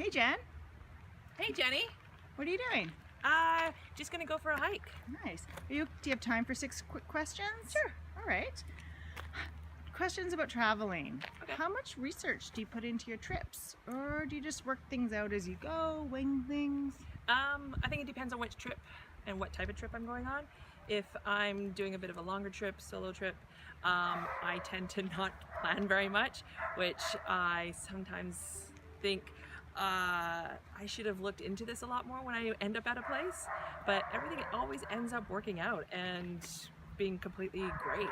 Hey Jen, Hey Jenny, what are you doing? just gonna go for a hike. Nice. Do you have time for 6 quick questions? Sure. All right. Questions about traveling. Okay. How much research do you put into your trips? Or do you just work things out as you go, wing things? I think it depends on which trip and what type of trip I'm going on. If I'm doing a bit of a longer trip, solo trip, I tend to not plan very much, which I sometimes think I should have looked into this a lot more when I end up at a place, but everything always ends up working out and being completely great.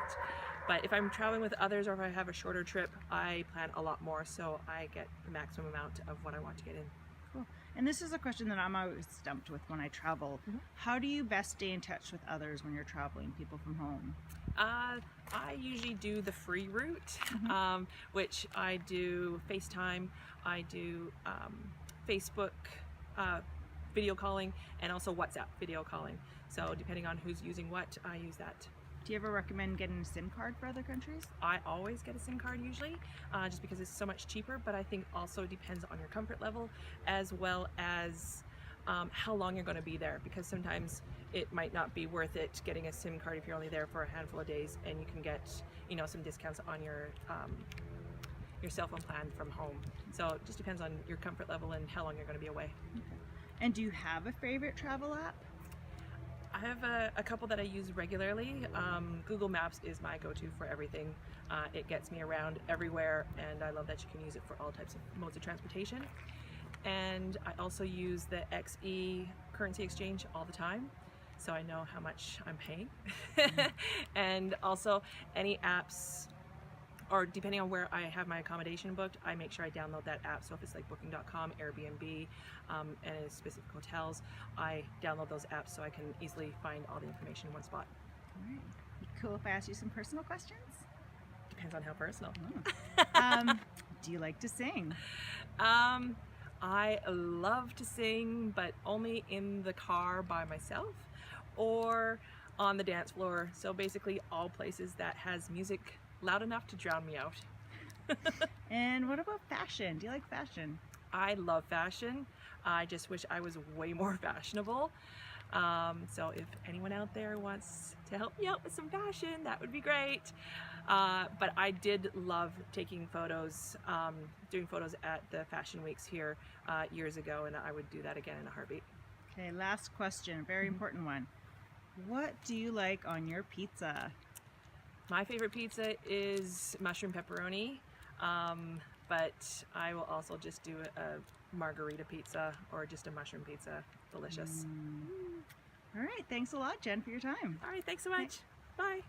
But if I'm traveling with others or if I have a shorter trip, I plan a lot more so I get the maximum amount of what I want to get in. Cool. And this is a question that I'm always stumped with when I travel. Mhm. How do you best stay in touch with others when you're traveling, people from home? I usually do the free route, Mhm. which I do FaceTime, I do Facebook video calling, and also WhatsApp video calling. So depending on who's using what, I use that. Do you ever recommend getting a SIM card for other countries? I always get a SIM card usually, just because it's so much cheaper, but I think also depends on your comfort level as well as how long you're going to be there, because sometimes it might not be worth it getting a SIM card if you're only there for a handful of days, and you can get some discounts on your cell phone plan from home. So it just depends on your comfort level and how long you're going to be away. Okay. And do you have a favorite travel app? I have a couple that I use regularly. Google Maps is my go-to for everything. It gets me around everywhere, and I love that you can use it for all types of modes of transportation. And I also use the XE currency exchange all the time, so I know how much I'm paying. And also any apps, or depending on where I have my accommodation booked, I make sure I download that app. So if it's like Booking.com, Airbnb, and specific hotels, I download those apps so I can easily find all the information in one spot. All right. Cool if I ask you some personal questions? Depends on how personal. Do you like to sing? I love to sing, but only in the car by myself or on the dance floor. So basically all places that has music loud enough to drown me out. And what about fashion? Do you like fashion? I love fashion. I just wish I was way more fashionable. So if anyone out there wants to help me out with some fashion, that would be great. But I did love taking photos, doing photos at the fashion weeks here years ago, and I would do that again in a heartbeat. Okay, last question, very important one. What do you like on your pizza? My favorite pizza is mushroom pepperoni, but I will also just do a margarita pizza or just a mushroom pizza. Delicious. All right, thanks a lot, Jen, for your time. All right, thanks so much. Bye.